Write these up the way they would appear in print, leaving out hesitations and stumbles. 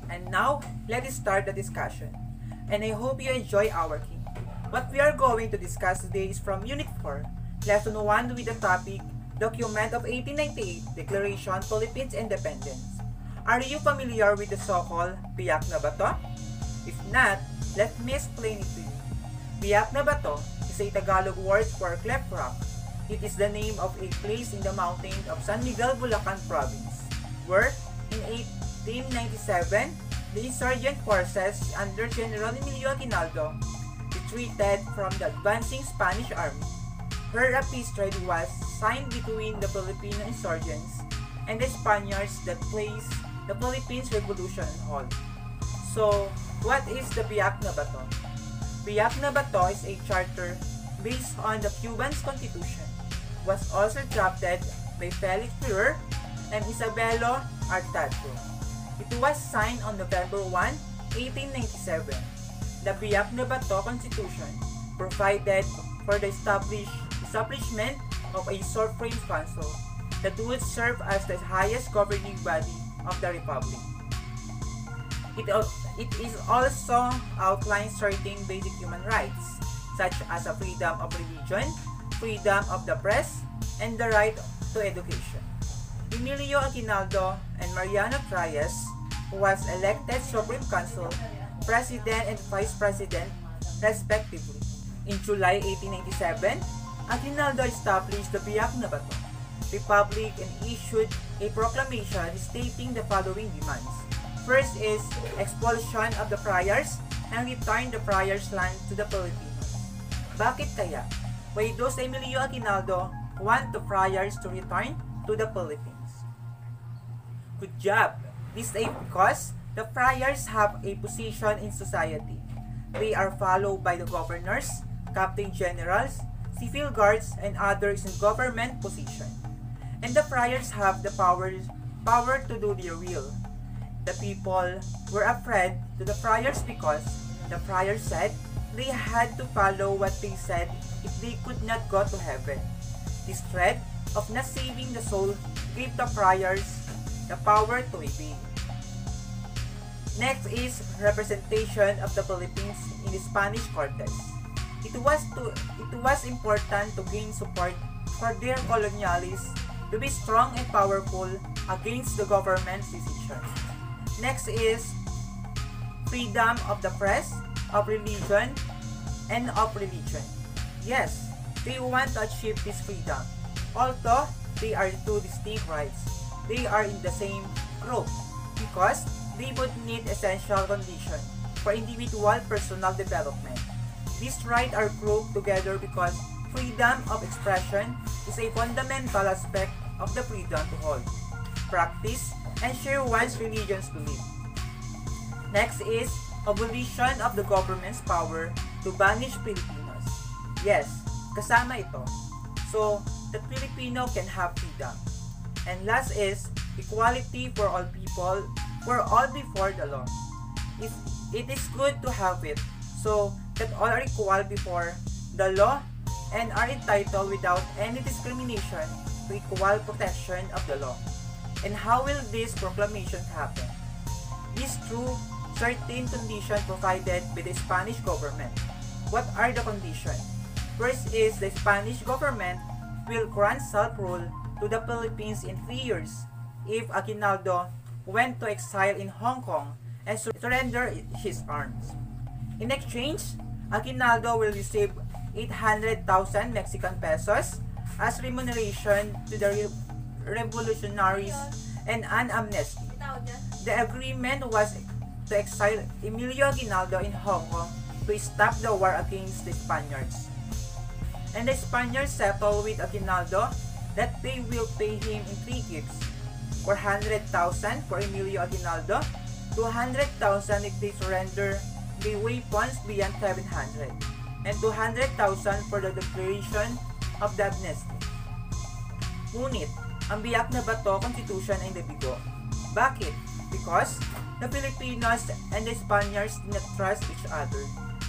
And now, let us start the discussion. And I hope you enjoy our king. What we are going to discuss today is from Unit 4, Lesson 1 with the topic, Document of 1898, Declaration Philippines Independence. Are you familiar with the so-called Biak na Bato? If not, let me explain it to you. Biak na Bato is a Tagalog word for cleft rock. It is the name of a place in the mountains of San Miguel, Bulacan Province, where in 1897, the insurgent forces under General Emilio Aguinaldo retreated from the advancing Spanish army, where a peace treaty was signed between the Filipino insurgents and the Spaniards that placed the Philippines Revolution on hold. So, what is the Biak na Bato? Biak na Bato is a charter based on the Cuban Constitution. It was also drafted by Felix Ferrer and Isabelo Artacho. It was signed on November 1, 1897. The Biak na Bato Constitution provided for the establishment of a Supreme Council that would serve as the highest governing body of the Republic. It is also outlines certain basic human rights, such as a freedom of religion, freedom of the press, and the right to education. Emilio Aguinaldo and Mariano Trias, who was elected Supreme Council, President and Vice President, respectively. In July 1897, Aguinaldo established the Biak na Bato Republic and issued a proclamation stating the following demands. First is expulsion of the friars and return the friars' land to the Filipinos. Bakit kaya? Why does Emilio Aguinaldo want the friars to return to the Philippines? Good job! This is because the friars have a position in society. They are followed by the governors, captain generals, civil guards, and others in government position. And the friars have the power to do their will. The people were afraid to the friars because the friars said they had to follow what they said if they could not go to heaven. This threat of not saving the soul gave the friars the power to obey. Next is representation of the Philippines in the Spanish Cortes. It was important to gain support for their colonialists to be strong and powerful against the government's decision. Next is freedom of the press, of religion, and of religion. Yes, they want to achieve this freedom. Although they are two distinct rights, they are in the same group because they both need essential conditions for individual personal development. These rights are grouped together because freedom of expression is a fundamental aspect of the freedom to hold, practice, and share one's religion's belief. Next is abolition of the government's power to banish Filipinos. Yes, kasama ito. So, that Filipino can have freedom. And last is equality for all people, for all before the law. It is good to have it, so that all are equal before the law and are entitled without any discrimination to equal protection of the law. And how will this proclamation happen? Is through certain conditions provided by the Spanish government. What are the conditions? First is the Spanish government will grant self-rule to the Philippines in 3 years if Aguinaldo went to exile in Hong Kong and surrender his arms. In exchange, Aguinaldo will receive 800,000 Mexican pesos as remuneration to the revolutionaries and an amnesty. The agreement was to exile Emilio Aguinaldo in Hong Kong to stop the war against the Spaniards. And the Spaniards settled with Aguinaldo that they will pay him in 3 gifts: 400,000 for Emilio Aguinaldo, 200,000 if they surrender the weapons beyond 700, and 200,000 for the declaration of the amnesty. Ngunit, ang Biak na Bato Constitution ay nabigo. Bakit? Because the Filipinos and the Spaniards did not trust each other.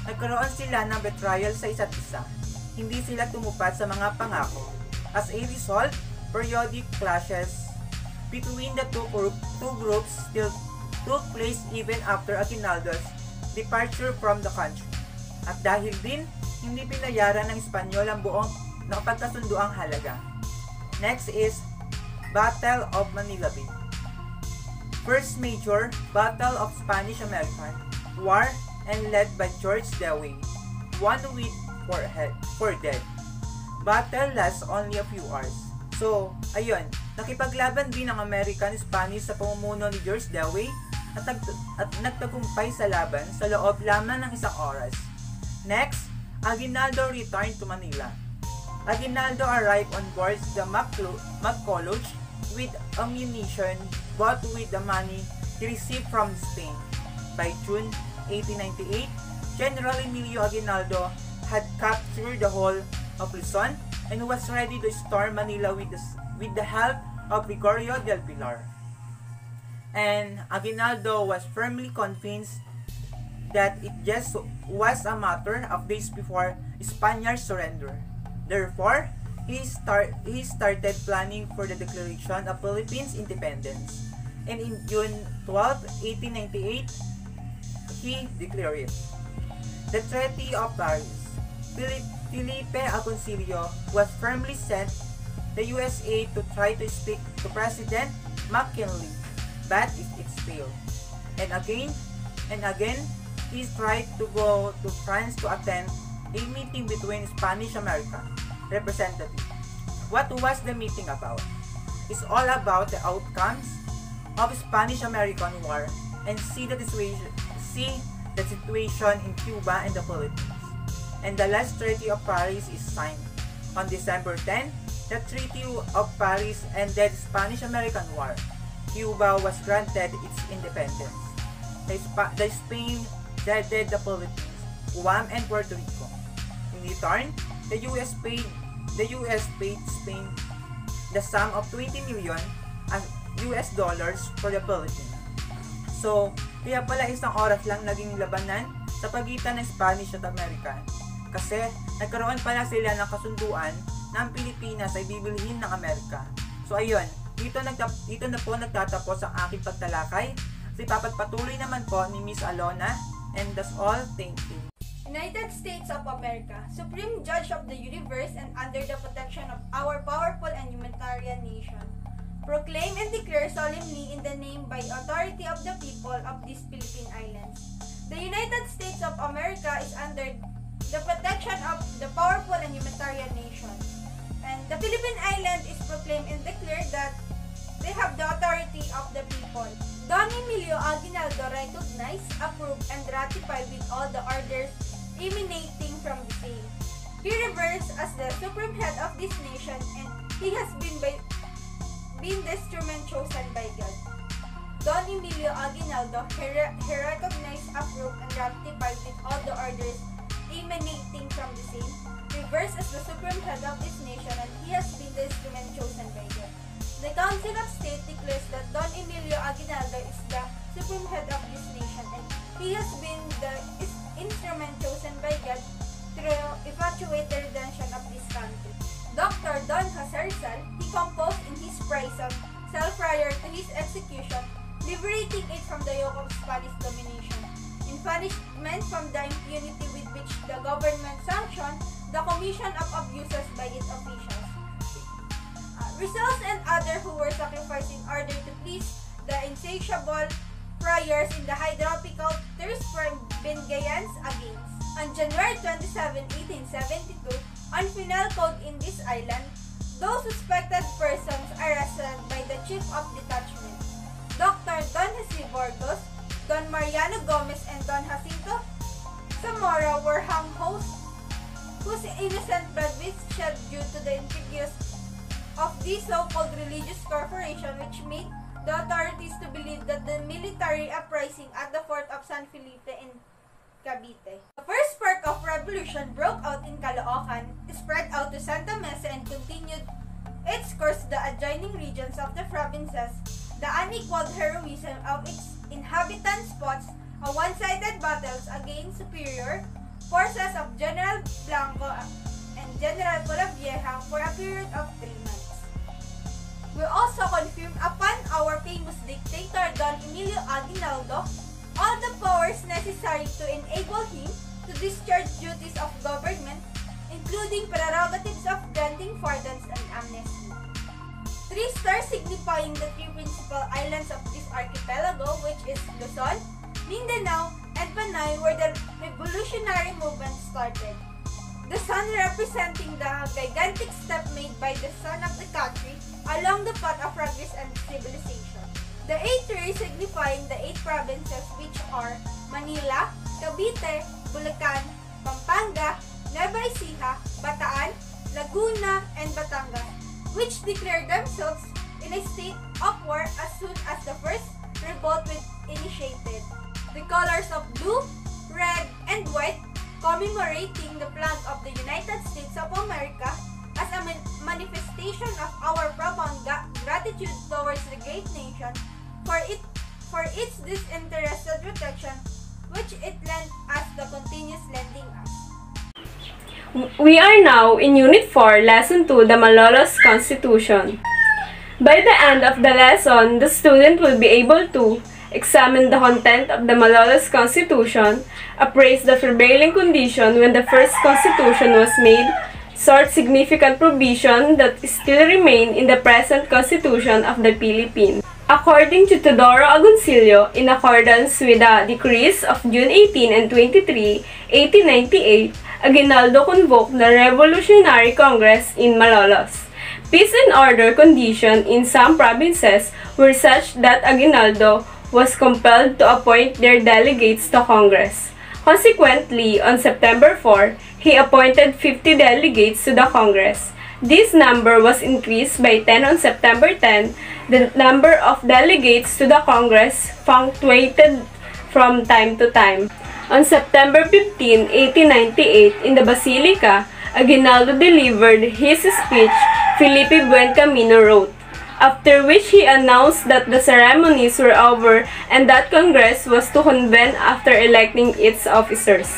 Nagkaroon sila ng betrayal sa isa't isa. Hindi sila tumupad sa mga pangako. As a result, periodic clashes between the two groups still took place even after Aguinaldo's departure from the country. At dahil din, hindi binayaran ng Espanyol ang buong nakapagkasunduang halaga. Next is Battle of Manila Bay. First major Battle of Spanish-American War and led by George Dewey, 1 with 4 dead. Battle lasts only a few hours. So, ayun, nakipaglaban din ang American-Spanish sa pamumuno ni George Dewey at nagtagumpay sa laban sa loob lamang ng isang oras. Next, Aguinaldo returned to Manila. Aguinaldo arrived on board the McCulloch with ammunition bought with the money he received from Spain. By June 1898, General Emilio Aguinaldo had captured the whole of Luzon and was ready to storm Manila with the help of Gregorio del Pilar. And Aguinaldo was firmly convinced that it just was a matter of days before Spaniards surrender. Therefore, he started planning for the declaration of Philippines independence. And in June 12, 1898, he declared it. The Treaty of Paris. Felipe Agoncillo was firmly sent the USA to try to speak to President McKinley, but it failed. And again, he tried to go to France to attend a meeting between Spanish-American representatives. What was the meeting about? It's all about the outcomes of Spanish-American War and see the situation in Cuba and the Philippines. And the last Treaty of Paris is signed. On December 10, the Treaty of Paris ended Spanish-American War. Cuba was granted its independence. The Spain ceded the Philippines, Guam, and Puerto Rico. In return, the US paid Spain the sum of $20 million for the Philippines. So, kaya pala isang oras lang naging labanan sa pagitan ng Spanish at American. Kasi nagkaroon pala sila ng kasunduan na ang Pilipinas ay bibilhin ng Amerika. So ayun, dito na po nagtatapos ang aking pagtalakay. Kasi papagpatuloy naman po ni Miss Alona. And that's all. Thank you. United States of America, Supreme Judge of the Universe and under the protection of our powerful and humanitarian nation, proclaim and declare solemnly in the name by authority of the people of these Philippine Islands. The United States of America is under the protection of the powerful and humanitarian nation. And the Philippine Island is proclaimed and declared that they have the authority of the people. Don Emilio Aguinaldo recognized, approved, and ratified with all the orders emanating from the same. He reveres as the supreme head of this nation and he has been the instrument chosen by God. Don Emilio Aguinaldo, he recognized, approved, and ratified with all the orders emanating from the same, reveres as the supreme head of this nation, and he has been the instrument chosen by God. The Council of State declares that Don Emilio Aguinaldo is the supreme head of this nation, and he has been the instrument chosen by God to effectuate the redemption of this country. Dr. Don Jose Rizal, he composed in his praise of self prior to his execution, liberating it from the yoke of Spanish domination, in punishment from the impunity with which the government sanctioned the commission of abuses by its officials. Rizal and others who were sacrificed in order to please the insatiable friars in the hydropical thirst for vengeance against. On January 27, 1872, on penal code in this island, those suspected persons arrested by the Chief of Detachment, Dr. Don Jose Burgos, Don Mariano Gomez, and Don Jacinto Zamora were hung whose innocent blood was shed due to the intrigues of this so-called religious corporation which made the authorities to believe that the military uprising at the fort of San Felipe in Cavite. The first spark of revolution broke out in Caloocan, spread out to Santa Mesa, and continued its course to the adjoining regions of the provinces. The unequaled heroism of its inhabitants fought a one-sided battles against superior forces of General Blanco and General Polavieja for a period of 3 months. We also confirmed upon our famous dictator Don Emilio Aguinaldo all the powers necessary to enable him to discharge duties of government, including prerogatives of granting pardons and amnesty. 3 stars signifying the 3 principal islands of this archipelago, which is Luzon, Mindanao, and Panay, where the revolutionary movement started. The sun representing the gigantic step made by the son of the country along the path of progress and civilization. The 8 rays signifying the 8 provinces, which are Manila, Cavite, Bulacan, Pampanga, Nueva Ecija, Bataan, Laguna, and Batangas, which declared themselves in a state of war as soon as the first revolt was initiated. The colors of blue, red, and white commemorating the flag of the United States of America as a manifestation of our profound gratitude towards the great nation for its disinterested protection which it lent us the continuous lending us. We are now in Unit 4, Lesson 2, the Manilas Constitution. By the end of the lesson, the student will be able to examine the content of the Manilas Constitution, appraise the prevailing condition when the first Constitution was made, sort significant provision that still remain in the present Constitution of the Philippines. According to Teodoro Agoncillo, in accordance with the decrees of June 18 and 23, 1898, Aguinaldo convoked the Revolutionary Congress in Malolos. Peace and order conditions in some provinces were such that Aguinaldo was compelled to appoint their delegates to Congress. Consequently, on September 4, he appointed 50 delegates to the Congress. This number was increased by 10 on September 10. The number of delegates to the Congress fluctuated from time to time. On September 15, 1898, in the Basilica, Aguinaldo delivered his speech Felipe Buencamino wrote, after which he announced that the ceremonies were over and that Congress was to convene after electing its officers.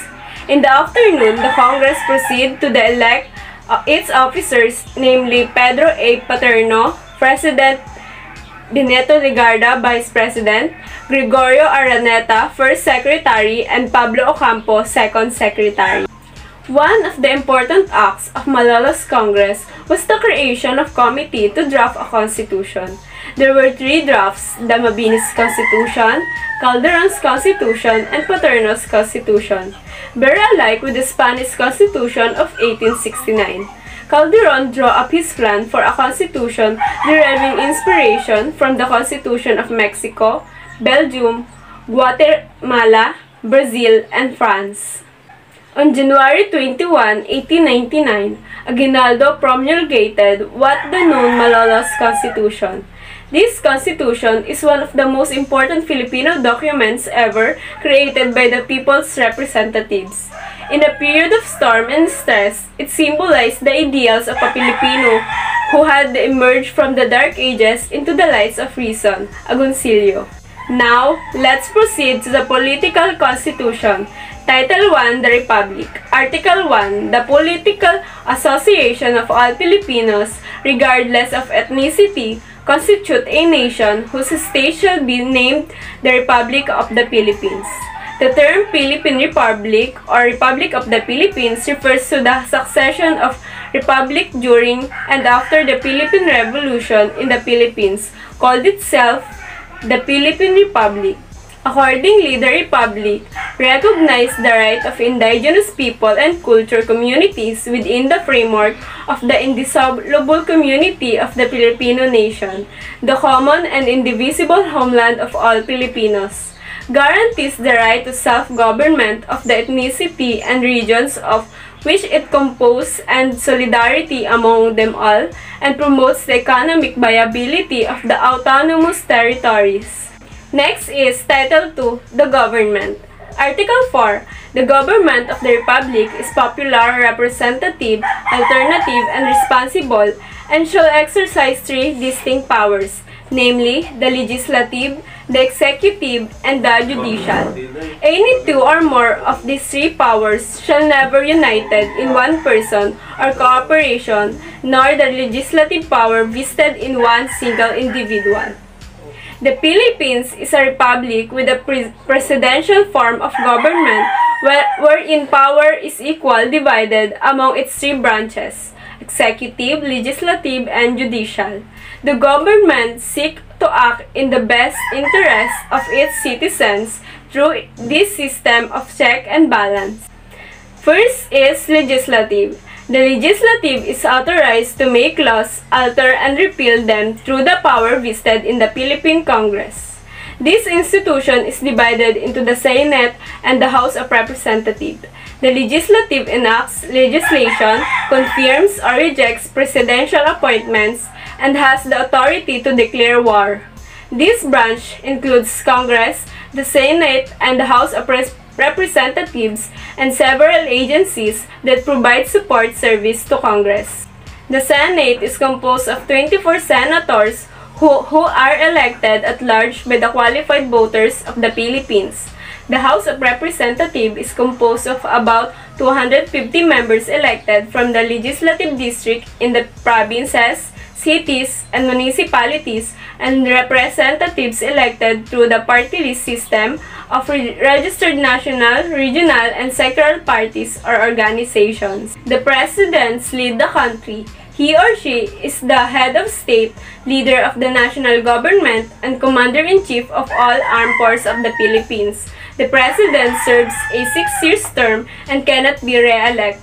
In the afternoon, the Congress proceeded to elect its officers, namely Pedro A. Paterno, President, Benito Legarda, Vice President, Gregorio Araneta, First Secretary, and Pablo Ocampo, Second Secretary. One of the important acts of Manilas Congress was the creation of committee to draft a constitution. There were 3 drafts, the Mabini's Constitution, Calderon's Constitution, and Paterno's Constitution, very alike with the Spanish Constitution of 1869. Calderon drew up his plan for a constitution deriving inspiration from the Constitution of Mexico, Belgium, Guatemala, Brazil, and France. On January 21, 1899, Aguinaldo promulgated what the known Manilas Constitution. This constitution is one of the most important Filipino documents ever created by the people's representatives. In a period of storm and stress, it symbolized the ideals of a Filipino who had emerged from the dark ages into the lights of reason, Agoncillo. Now, let's proceed to the political constitution. Title 1, the Republic. Article 1, the political association of all Filipinos, regardless of ethnicity, constitute a nation whose state shall be named the Republic of the Philippines. The term Philippine Republic or Republic of the Philippines refers to the succession of republic during and after the Philippine Revolution in the Philippines, called itself the Philippine Republic. Accordingly, the Republic recognized the right of indigenous people and culture communities within the framework of the indissoluble community of the Filipino nation, the common and indivisible homeland of all Filipinos, guarantees the right to self-government of the ethnicity and regions of which it composes and solidarity among them all, and promotes the economic viability of the autonomous territories. Next is Title 2, the Government. Article 4, the government of the Republic is popular, representative, alternative, and responsible, and shall exercise 3 distinct powers. namely the legislative, the executive, and the judicial. Any two or more of these three powers shall never united in one person or cooperation, nor the legislative power vested in one single individual. The Philippines is a republic with a presidential form of government wherein power is equal divided among its three branches, executive, legislative, and judicial. The government seeks to act in the best interest of its citizens through this system of check and balance. First is legislative. The legislative is authorized to make laws, alter, and repeal them through the power vested in the Philippine Congress. This institution is divided into the Senate and the House of Representatives. The legislative enacts legislation, confirms or rejects presidential appointments, and has the authority to declare war. This branch includes Congress, the Senate, and the House of Representatives, and several agencies that provide support service to Congress. The Senate is composed of 24 senators who are elected at large by the qualified voters of the Philippines. The House of Representatives is composed of about 250 members elected from the legislative district in the provinces, cities, and municipalities, and representatives elected through the party list system of registered national, regional, and sectoral parties or organizations. The presidents lead the country. He or she is the head of state, leader of the national government, and commander-in-chief of all armed forces of the Philippines. The president serves a 6-year term and cannot be re-elected.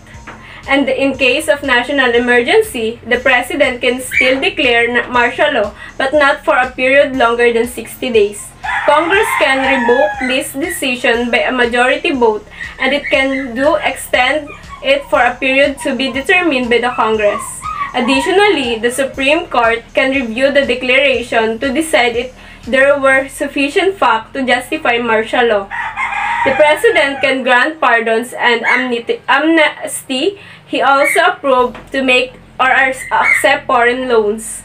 And in case of national emergency, the president can still declare martial law, but not for a period longer than 60 days. Congress can revoke this decision by a majority vote, and it can extend it for a period to be determined by the Congress. Additionally, the Supreme Court can review the declaration to decide if there were sufficient facts to justify martial law. The president can grant pardons and amnesty. He also approved to make or accept foreign loans.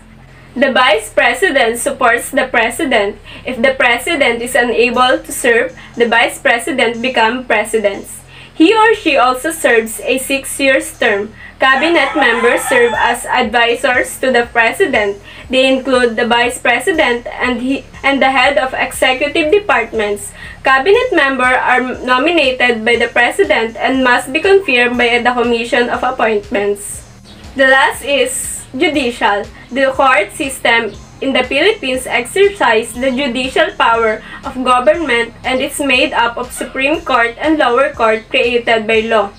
The vice president supports the president. If the president is unable to serve, the vice president becomes president. He or she also serves a 6-year term. Cabinet members serve as advisors to the president. They include the vice president and the head of executive departments. Cabinet members are nominated by the president and must be confirmed by the Commission of Appointments. The last is judicial. The court system in the Philippines exercises the judicial power of government, and it's made up of Supreme Court and lower court created by law.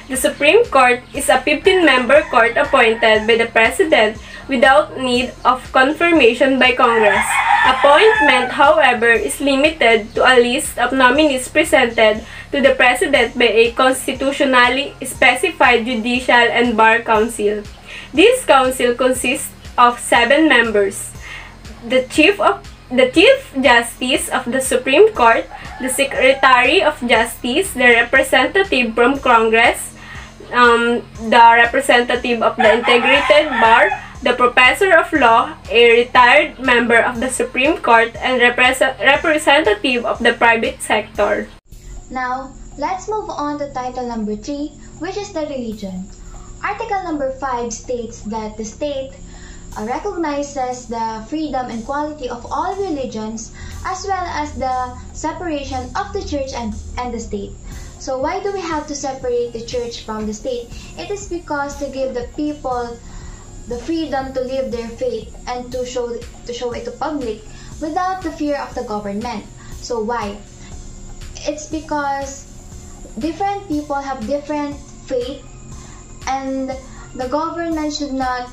The Supreme Court is a 15-member court appointed by the President without need of confirmation by Congress. Appointment, however, is limited to a list of nominees presented to the President by a constitutionally specified judicial and bar council. This council consists of 7 members: the Chief Justice of the Supreme Court, the Secretary of Justice, the representative from Congress, the representative of the integrated bar, the professor of law, a retired member of the Supreme Court, and representative of the private sector. Now, let's move on to title number 3, which is the religion. Article number 5 states that the state recognizes the freedom and equality of all religions, as well as the separation of the church and the state. So why do we have to separate the church from the state? It is because to give the people the freedom to live their faith and to show it to public without the fear of the government. So why? It's because different people have different faith, and the government should not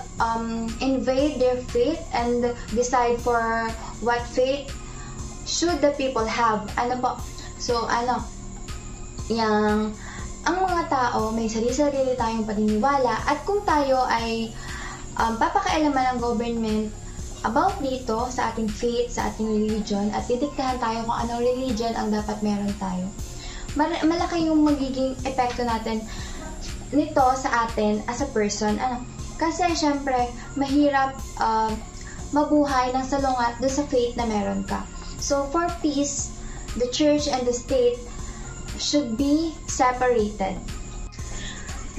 invade their faith and decide for what faith should the people have. Ano po? So, ang mga tao may sarili-sarili tayong paniniwala, at kung tayo ay papakialaman ng government about dito sa ating faith, sa ating religion, at didiktahan tayo kung anong religion ang dapat meron tayo, malaki yung magiging epekto natin nito sa atin as a person. Kasi syempre mahirap mabuhay ng salungat doon sa faith na meron ka. So, for peace, the church and the state should be separated.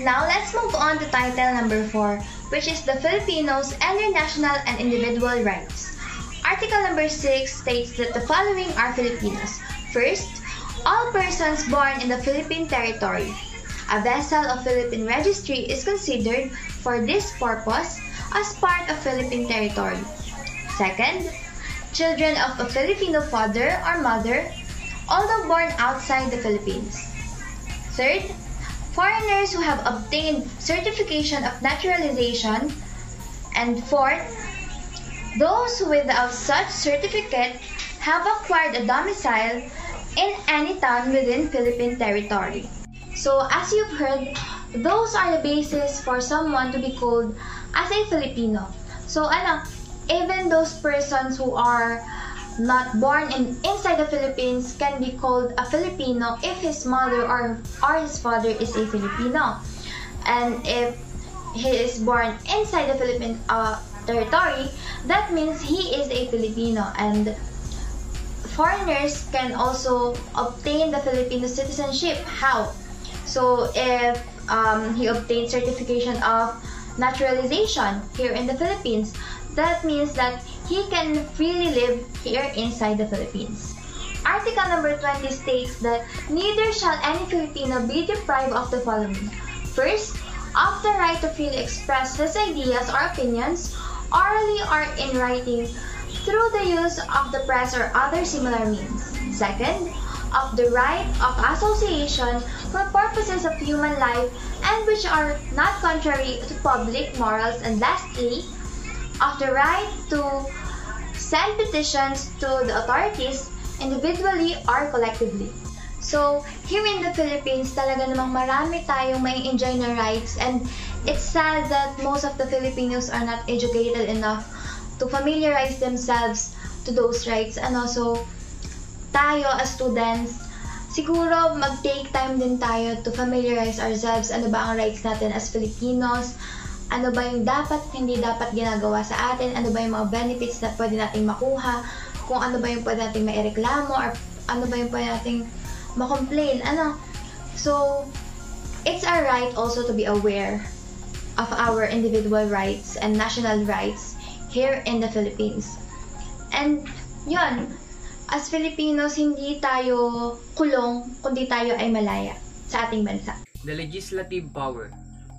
Now, let's move on to title number 4, which is the Filipinos and their national and individual rights. Article number 6 states that the following are Filipinos. First, all persons born in the Philippine territory. A vessel of Philippine registry is considered for this purpose as part of Philippine territory. Second, children of a Filipino father or mother, although born outside the Philippines. Third, foreigners who have obtained certification of naturalization. And fourth, those who without such certificate have acquired a domicile in any town within Philippine territory. So, as you've heard, those are the basis for someone to be called as a Filipino. So, even those persons who are not born inside the Philippines can be called a Filipino if his mother or his father is a Filipino. And if he is born inside the Philippine territory, that means he is a Filipino. And foreigners can also obtain the Filipino citizenship. How? So, if he obtained certification of naturalization here in the Philippines, that means that he can freely live here inside the Philippines. Article number 20 states that neither shall any Filipino be deprived of the following. First, of the right to freely express his ideas or opinions, orally or in writing, through the use of the press or other similar means. Second, of the right of association for purposes of human life and which are not contrary to public morals. And lastly, of the right to send petitions to the authorities individually or collectively. So, here in the Philippines, talaga namang marami tayong may enjoy na rights, and it's sad that most of the Filipinos are not educated enough to familiarize themselves to those rights. And also, tayo as students, siguro mag-take time din tayo to familiarize ourselves. Ano ba ang rights natin as Filipinos? Ano ba yung dapat, hindi dapat ginagawa sa atin? Ano ba yung mga benefits na pwede nating makuha? Kung ano ba yung pwede nating maireklamo? Or ano ba yung pwede nating ma-complain? So, it's our right also to be aware of our individual rights and national rights here in the Philippines. And yun, as Filipinos, hindi tayo kulong, kundi tayo ay malaya sa ating bansa. The legislative power.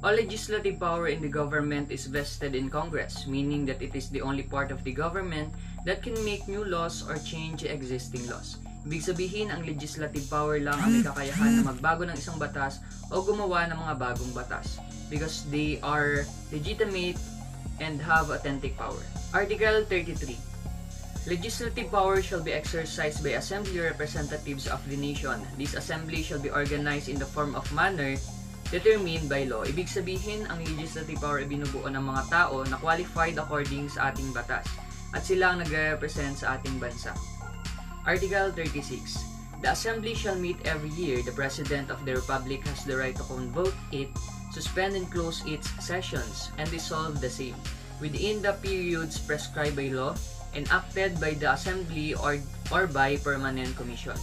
All legislative power in the government is vested in Congress, meaning that it is the only part of the government that can make new laws or change existing laws. Ibig sabihin, ang legislative power lang ang may kakayahan na magbago ng isang batas o gumawa ng mga bagong batas because they are legitimate and have authentic power. Article 33. Legislative power shall be exercised by assembly representatives of the nation. This assembly shall be organized in the form of manner determined by law. Ibig sabihin, ang legislative power ay binubuo ng mga tao na qualified according sa ating batas at sila ang nagre-represent sa ating bansa. Article 36. The assembly shall meet every year. The President of the Republic has the right to convoke it, suspend and close its sessions, and dissolve the same within the periods prescribed by law, enacted by the Assembly or by permanent commission.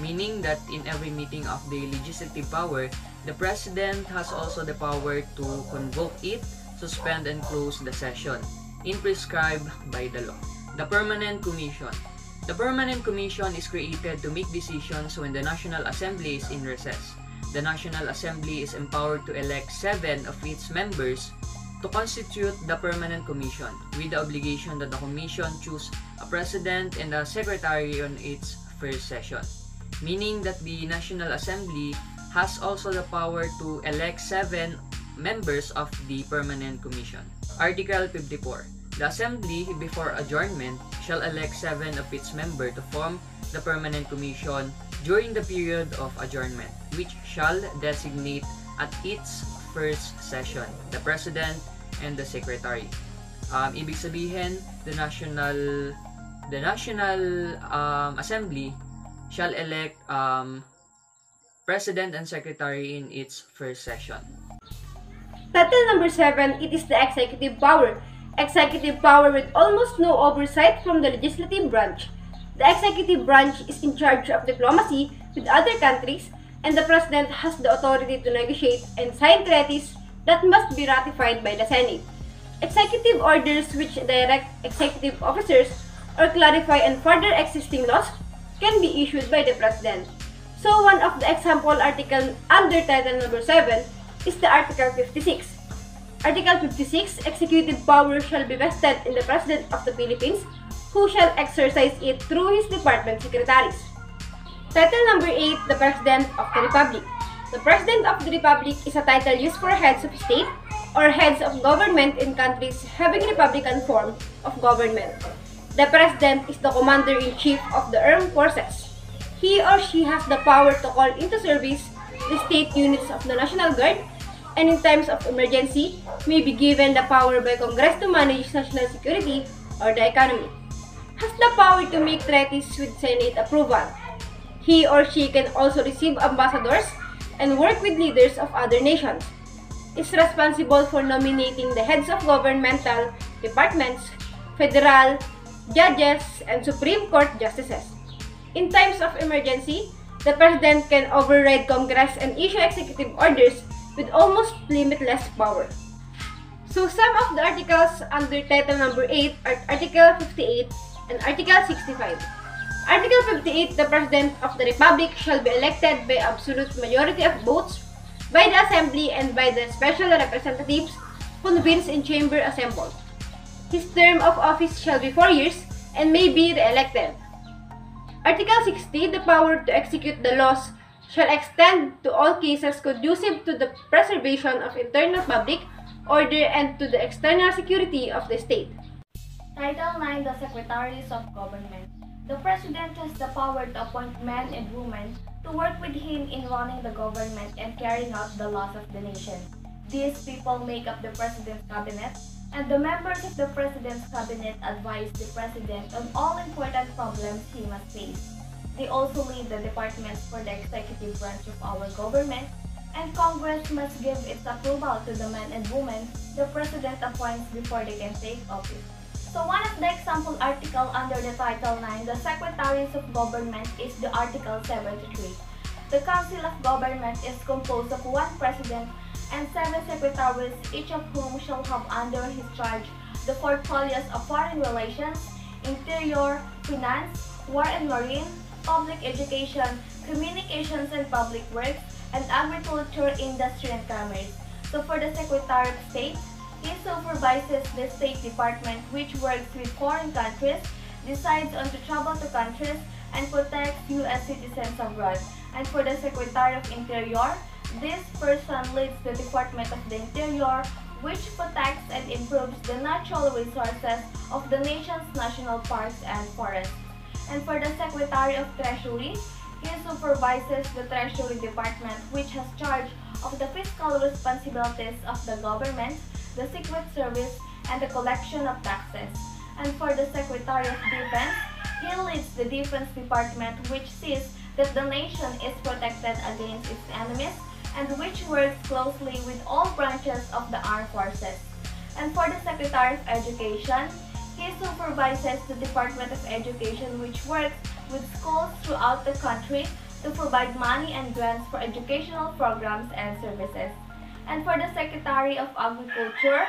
Meaning that in every meeting of the legislative power, the President has also the power to convoke it, suspend and close the session, in prescribed by the law. The Permanent Commission. The Permanent Commission is created to make decisions when the National Assembly is in recess. The National Assembly is empowered to elect 7 of its members to constitute the Permanent Commission, with the obligation that the Commission choose a President and a Secretary on its first session. Meaning that the National Assembly has also the power to elect 7 members of the Permanent Commission. Article 54. The Assembly, before adjournment, shall elect 7 of its members to form the Permanent Commission during the period of adjournment, which shall designate at its first session the President and the Secretary. Ibig sabihin, the National Assembly shall elect President and Secretary in its first session. Title number 7, it is the executive power. executive power with almost no oversight from the legislative branch. The executive branch is in charge of diplomacy with other countries, and the President has the authority to negotiate and sign treaties that must be ratified by the Senate. Executive orders which direct executive officers or clarify and further existing laws can be issued by the President. So one of the example articles under Title Number 7 is the Article 56. Article 56, executive power shall be vested in the President of the Philippines, who shall exercise it through his department secretaries. Title Number 8, the President of the Republic. The President of the Republic is a title used for heads of state or heads of government in countries having republican form of government. The President is the Commander-in-Chief of the Armed Forces. He or she has the power to call into service the state units of the National Guard, and in times of emergency may be given the power by Congress to manage national security or the economy. Has the power to make treaties with Senate approval. He or she can also receive ambassadors and work with leaders of other nations. Is responsible for nominating the heads of governmental departments, federal, judges, and Supreme Court justices. In times of emergency, the President can override Congress and issue executive orders with almost limitless power. So some of the articles under Title Number 8 are Article 58 and Article 65. Article 58, the President of the Republic shall be elected by absolute majority of votes by the Assembly and by the special representatives convened in chamber assembled. His term of office shall be 4 years and may be re-elected. Article 60, the power to execute the laws shall extend to all cases conducive to the preservation of internal public order and to the external security of the state. Title 9, the Secretaries of Government. The President has the power to appoint men and women to work with him in running the government and carrying out the laws of the nation. These people make up the President's Cabinet, and the members of the President's Cabinet advise the President on all important problems he must face. They also lead the departments for the executive branch of our government, and Congress must give its approval to the men and women the President appoints before they can take office. So one of the example article under the Title 9, the Secretaries of Government, is the Article 73. The Council of Government is composed of one President and 7 secretaries, each of whom shall have under his charge the portfolios of foreign relations, interior, finance, war and marine, public education, communications and public works, and agriculture, industry, and commerce. So for the Secretary of State, he supervises the State Department, which works with foreign countries, decides on to travel to countries, and protects U.S. citizens abroad. And for the Secretary of Interior, this person leads the Department of the Interior, which protects and improves the natural resources of the nation's national parks and forests. And for the Secretary of Treasury, he supervises the Treasury Department, which has charge of the fiscal responsibilities of the government, the Secret Service, and the collection of taxes. And for the Secretary of Defense, he leads the Defense Department, which sees that the nation is protected against its enemies and which works closely with all branches of the armed forces. And for the Secretary of Education, he supervises the Department of Education, which works with schools throughout the country to provide money and grants for educational programs and services. And for the Secretary of Agriculture,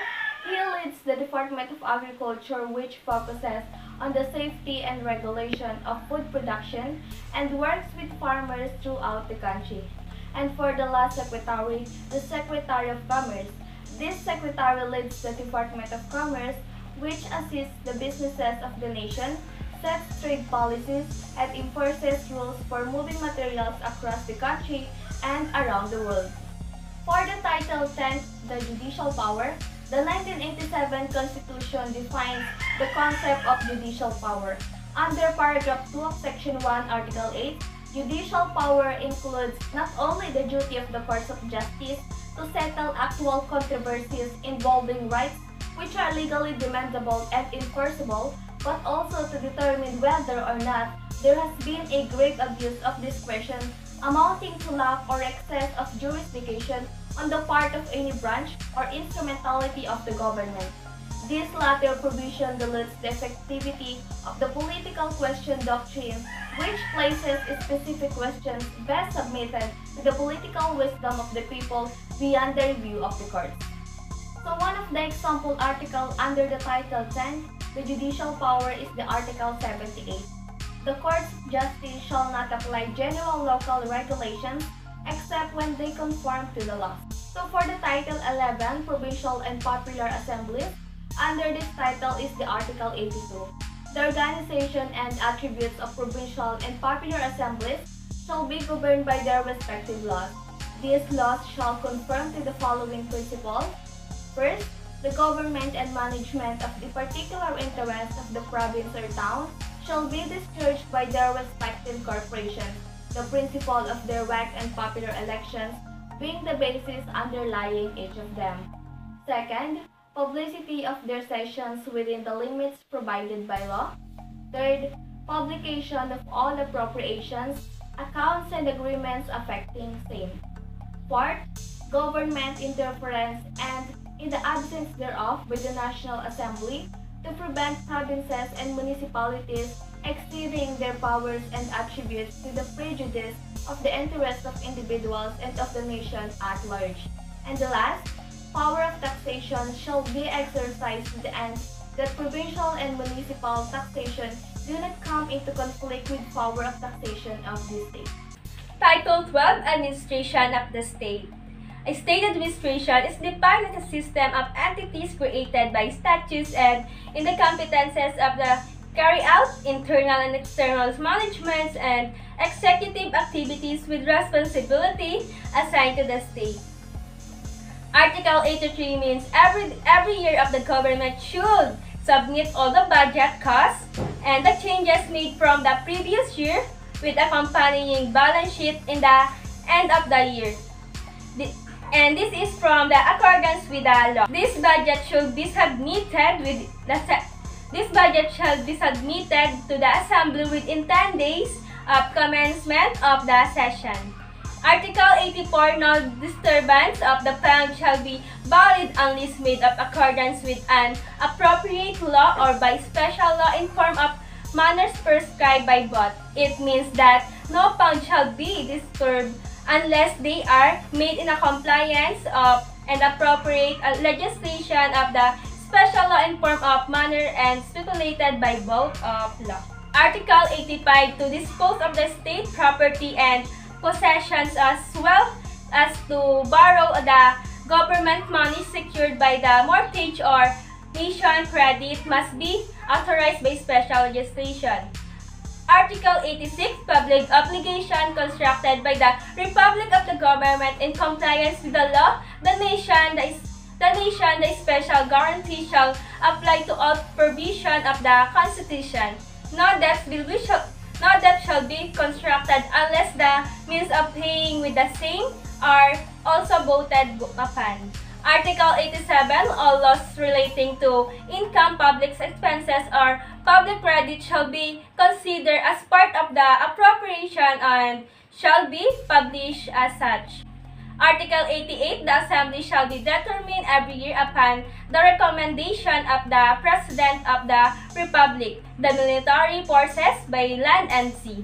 he leads the Department of Agriculture, which focuses on the safety and regulation of food production and works with farmers throughout the country. And for the last secretary, the Secretary of Commerce. This secretary leads the Department of Commerce, which assists the businesses of the nation, sets trade policies, and enforces rules for moving materials across the country and around the world. For the Title 10, the Judicial Power, the 1987 Constitution defines the concept of judicial power. Under Paragraph 2 of Section 1, Article 8, judicial power includes not only the duty of the courts of justice to settle actual controversies involving rights which are legally demandable and enforceable, but also to determine whether or not there has been a grave abuse of discretion amounting to lack or excess of jurisdiction on the part of any branch or instrumentality of the government. This latter provision dilutes the effectivity of the political question doctrine, which places specific questions best submitted to the political wisdom of the people beyond the review of the courts. So one of the example articles under the Title 10, the judicial power, is the Article 78. The courts of justice shall not apply general local regulations except when they conform to the law. So for the Title 11, provincial and popular assemblies, under this title is the Article 82. The organization and attributes of provincial and popular assemblies shall be governed by their respective laws. These laws shall conform to the following principles. First, the government and management of the particular interest of the province or town shall be discharged by their respective corporations, the principle of direct and popular elections being the basis underlying each of them. Second, publicity of their sessions within the limits provided by law. Third, publication of all appropriations, accounts, and agreements affecting same. Fourth, government interference and, in the absence thereof, by the National Assembly to prevent provinces and municipalities exceeding their powers and attributes to the prejudice of the interests of individuals and of the nation at large. And the last, power of taxation shall be exercised to the end that provincial and municipal taxation do not come into conflict with power of taxation of the state. Title 12, Administration of the State. A state administration is defined as a system of entities created by statutes and in the competences of the carry out internal and external managements and executive activities with responsibility assigned to the state. Article 83 means every year of the government should submit all the budget costs and the changes made from the previous year with accompanying balance sheet in the end of the year. And this is from the accordance with the law. This budget should be submitted to the Assembly within 10 days of commencement of the session. Article 84, no disturbance of the fund shall be valid unless made of accordance with an appropriate law or by special law in form of manners prescribed by both. It means that no fund shall be disturbed unless they are made in a compliance of and appropriate legislation of the special law in form of manner and stipulated by both of law. Article 85, to dispose of the state property and possessions as well as to borrow the government money secured by the mortgage or nation credit must be authorized by special legislation. Article 86, public obligation constructed by the Republic of the Government in compliance with the law, the nation, the special guarantee shall apply to all provision of the Constitution. No debt shall be constructed unless the means of paying with the same are also voted upon. Article 87, all laws relating to income, public expenses, or public credit shall be considered as part of the appropriation and shall be published as such. Article 88, the Assembly shall be determined every year upon the recommendation of the President of the Republic, the military forces by land and sea.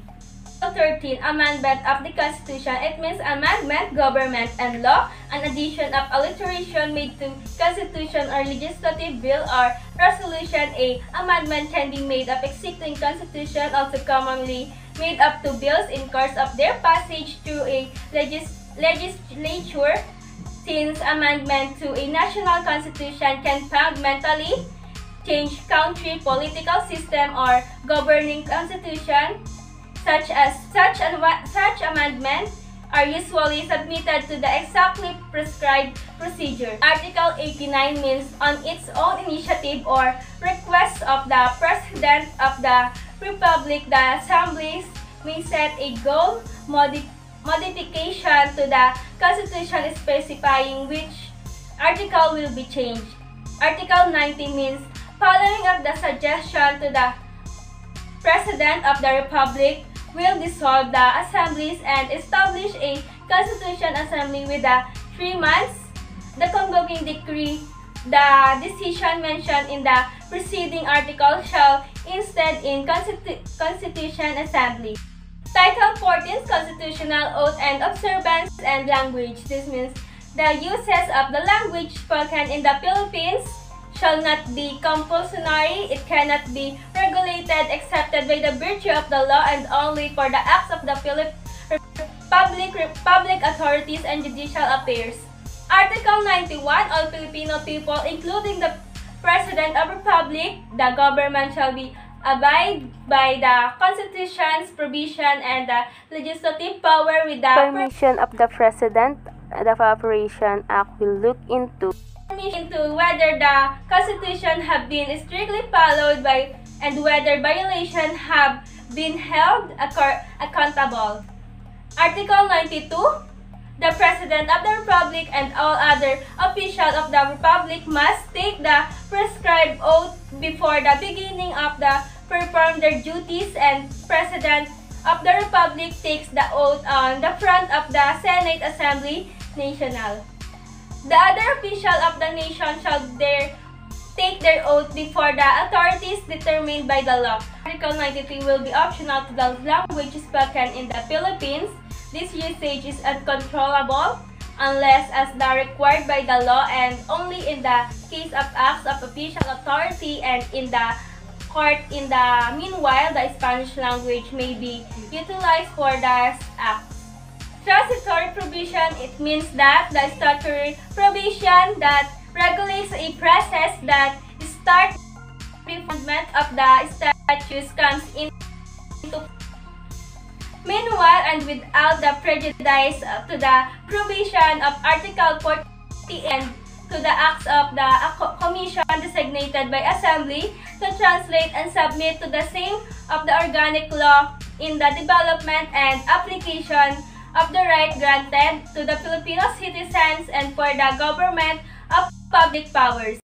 13. Amendment of the Constitution. It means amendment, government, and law, an addition of alteration made to Constitution or legislative bill or resolution. A amendment can be made of existing Constitution, also commonly made up to bills in course of their passage through a legislature. Since amendment to a national constitution can fundamentally change country political system or governing constitution, such amendments are usually submitted to the exactly prescribed procedure. Article 89 means on its own initiative or request of the President of the Republic, the Assemblies may set a goal modification to the Constitution specifying which article will be changed. Article 90 means following up the suggestion to the President of the Republic will dissolve the assemblies and establish a Constitution Assembly with 3 months. The convoking decree the decision mentioned in the preceding article shall instead in Constitution Assembly. Title 14 Constitutional Oath and Observance and Language. This means the uses of the language spoken in the Philippines shall not be compulsory. It cannot be regulated except by the virtue of the law and only for the acts of the public authorities and judicial affairs. Article 91. All Filipino people, including the President of the Republic, the government shall be abide by the Constitution's provision and the legislative power with the permission of the President. The Cooperation Act will look into whether the Constitution have been strictly followed by and whether violations have been held accountable. Article 92. The President of the Republic and all other officials of the Republic must take the prescribed oath before the beginning of the perform their duties, and President of the Republic takes the oath on the front of the Senate Assembly National. The other officials of the nation shall take their oath before the authorities determined by the law. Article 93 will be optional to the language spoken in the Philippines. This usage is uncontrollable unless as required by the law and only in the case of acts of official authority and in the court. In the meanwhile, the Spanish language may be utilized for the acts. Transitory provision, it means that the statutory provision that regulates a process that starts amendment of the statutes comes into meanwhile and without the prejudice to the provision of Article 40 and to the acts of the commission designated by Assembly to translate and submit to the same of the organic law in the development and application of the right granted to the Filipino citizens and for the government of public powers.